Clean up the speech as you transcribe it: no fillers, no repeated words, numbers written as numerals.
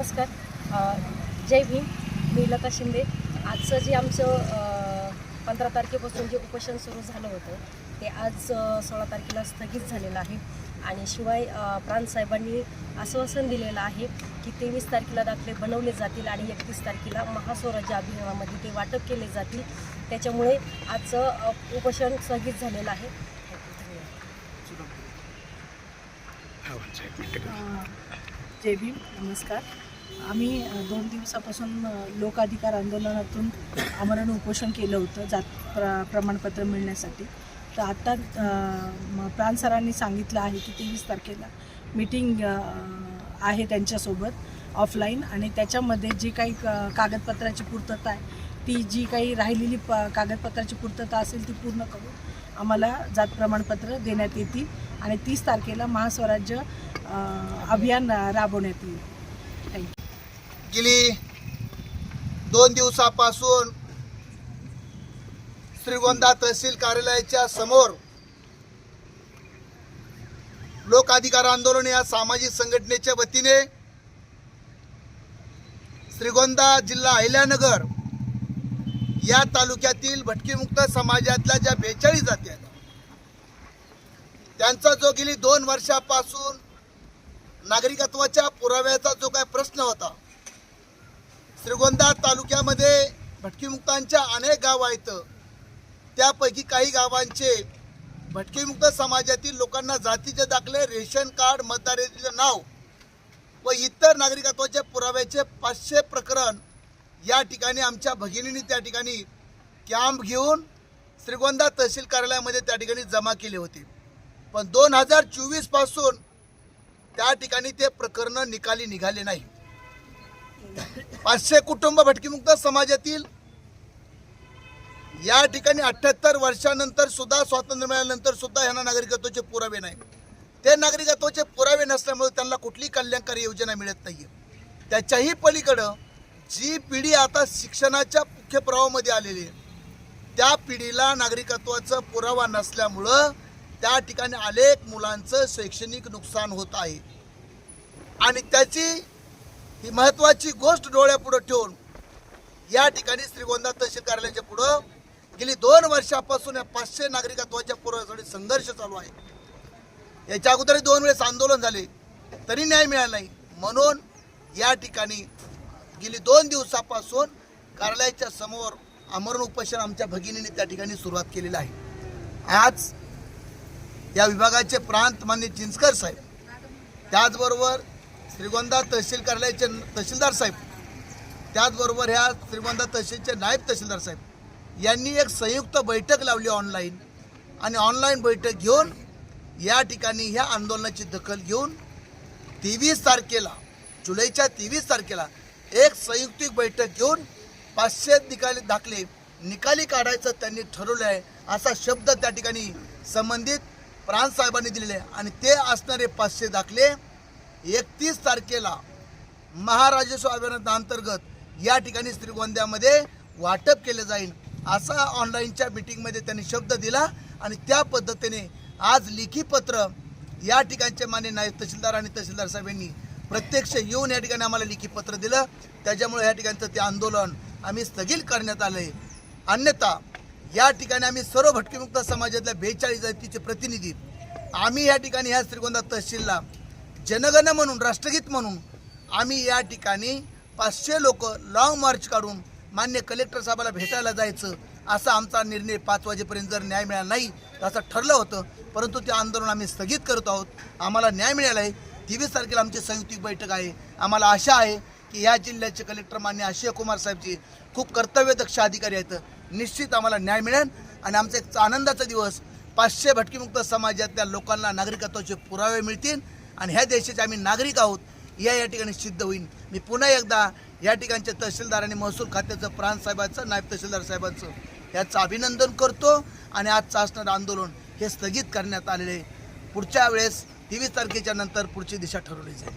नमस्कार. जय भीम. मी लता शिंदे. आजचं जे आमचं 15 तारखेपासून जे उपोषण सुरू झालं होतं ते आज 16 तारखेला स्थगित झालेलं आहे. आणि शिवाय प्रांतसाहेबांनी आश्वासन दिलेलं आहे की 23 तारखेला दाखले बनवले जातील आणि 31 तारखेला महास्वराज्य अभियानामध्ये ते वाटप केले जातील. त्याच्यामुळे आजचं उपोषण स्थगित झालेलं आहे. जय भीम. नमस्कार. आम्ही 2 दिवसापासून लोकाधिकार आंदोलनातून आमरण उपोषण केलं होतं प्रमाणपत्र मिळण्यासाठी. तर आता प्रांत सरांनी सांगितलं आहे की 23 तारखेला मीटिंग आहे त्यांच्यासोबत ऑफलाईन, आणि त्याच्यामध्ये जी काही कागदपत्राची पूर्तता आहे ती जी काही राहिलेली कागदपत्राची पूर्तता असेल ती पूर्ण करून आम्हाला जात प्रमाणपत्र देण्यात येतील आणि 30 तारखेला महास्वराज्य अभियान राबवण्यात येईल. थँक्यू. गेली 2 दिवसापासून श्रीगोंदा तहसील कार्यालयाच्या समोर लोक अधिकार आंदोलन या सामाजिक संघटनेच्या वतीने श्रीगोंदा जिल्हा अहिल्यानगर या तालुक्यातील भटकीमुक्त समाजातल्या ज्या 42 जाती आहेत त्यांचा जो गेली 2 वर्षापासून नागरिकत्वाच्या पुराव्याचा जो काय प्रश्न होता, श्रीगोंदा तालुक्यामध्ये भटकीमुक्तांच्या अनेक गाव आहेत. त्यापैकी काही गावांचे भटकीमुक्त समाजातील लोकांना जातीचे दाखले, रेशन कार्ड, मतदाराचे नाव व इतर नागरिकत्वाच्या पुराव्याचे 500 प्रकरण या ठिकाणी आमच्या भगिनींनी त्या ठिकाणी कॅम्प घेऊन श्रीगोंदा तहसील कार्यालयामध्ये त्या ठिकाणी जमा केले होते. पण 2024 पासून त्या ठिकाणी ते प्रकरण निकाली निघाले नाही. 500 कुटुंब भटकीमुक्त समाजातील या ठिकाणी 78 वर्षानंतर सुद्धा, स्वातंत्र्य मिळाल्यानंतर सुद्धा यांना नागरिकत्वाचे पुरावे नाही. ते नागरिकत्वाचे पुरावे नसल्यामुळे त्यांना कुठली कल्याणकारी योजना मिळत नाही. त्याच्याही पलीकडं जी पिढी आता शिक्षणाच्या मुख्य प्रवाहामध्ये आलेली आहे त्या पिढीला नागरिकत्वाचा पुरावा नसल्यामुळं त्या ठिकाणी अनेक मुलांचं शैक्षणिक नुकसान होत आहे. आणि त्याची ही महत्त्वाची गोष्ट डोळ्यापुढे ठेवून या ठिकाणी श्रीगोंदा तहसील कार्यालयाच्या पुढं गेली 2 वर्षापासून या 500 नागरिकत्वाच्या पुराव्यासाठी संघर्ष चालू आहे. याच्या अगोदरही 2 वेळेस आंदोलन झाले तरी न्याय मिळाला नाही. म्हणून या ठिकाणी गेली 2 दिवसापासून कार्यालयाच्या समोर आमरण उपोषण आमच्या भगिनींनी त्या ठिकाणी सुरुवात केलेली आहे. आज या विभागाचे प्रांत मान्य चिंचकर साहेब, त्याचबरोबर श्रीगोंदा तहसील कार्यालयाचे तहसीलदार साहेब, त्याचबरोबर ह्या श्रीगोंदा तहसीलचे नायब तहसीलदार साहेब यांनी एक संयुक्त बैठक लावली ऑनलाईन. आणि ऑनलाईन बैठक घेऊन या ठिकाणी ह्या आंदोलनाची दखल घेऊन 23 तारखेला, जुलैच्या 23 तारखेला एक संयुक्तिक बैठक घेऊन 500 दाखले निकाली काढायचं त्यांनी ठरवलं आहे, असा शब्द त्या ठिकाणी संबंधित प्रांत साहेबांनी दिलेले आहे. आणि ते असणारे 500 दाखले 31 तारखेला महाराजस्व अभियानांतर्गत या ठिकाणी श्रीगोंद्यामध्ये वाटप केले जाईल असा ऑनलाईनच्या मीटिंगमध्ये त्यांनी शब्द दिला. आणि त्या पद्धतीने आज लेखी पत्र या ठिकाणचे मान्य नायब तहसीलदार आणि तहसीलदार साहेबांनी प्रत्यक्ष येऊन या ठिकाणी आम्हाला लेखी पत्र दिलं. त्याच्यामुळे या ठिकाणचं ते आंदोलन आम्ही स्थगित करण्यात आलं आहे. अन्यथा या ठिकाणी आम्ही सर्व भटकीमुक्त समाजातल्या 42 जातीचे प्रतिनिधी आम्ही या ठिकाणी ह्या श्रीगोंदा तहसीलला जनगण म्हणून, राष्ट्रगीत म्हणून आम्ही या ठिकाणी 500 लोक लॉंग मार्च काढून मान्य कलेक्टर साहेबाला भेटायला जायचं असा आमचा निर्णय 5 वाजेपर्यंत जर न्याय मिळाला नाही तर असं ठरलं होतं. परंतु ते आंदोलन आम्ही स्थगित करत आहोत. आम्हाला न्याय मिळाला आहे. 23 तारखेला आमची संयुक्तिक बैठक आहे. आम्हाला आशा आहे की या जिल्ह्याचे कलेक्टर मान्य अक्षय कुमार साहेबजी खूप कर्तव्यदक्ष अधिकारी आहेत. निश्चित आम्हाला न्याय मिळेल आणि आमचा एक आनंदाचा दिवस 500 भटकीमुक्त समाजातल्या लोकांना नागरिकत्वाचे पुरावे मिळतील आणि ह्या देशाचे आम्ही नागरिक आहोत या ठिकाणी सिद्ध होईल. मी पुन्हा एकदा या ठिकाणच्या तहसीलदार आणि महसूल खात्याचं, प्रांत साहेबांचं, नायब तहसीलदार साहेबांचं याचं अभिनंदन करतो. आणि आजचं असणारं आंदोलन हे स्थगित करण्यात आलेले. पुढच्या वेळेस 23 तारखेच्या नंतर पुढची दिशा ठरवली जाईल.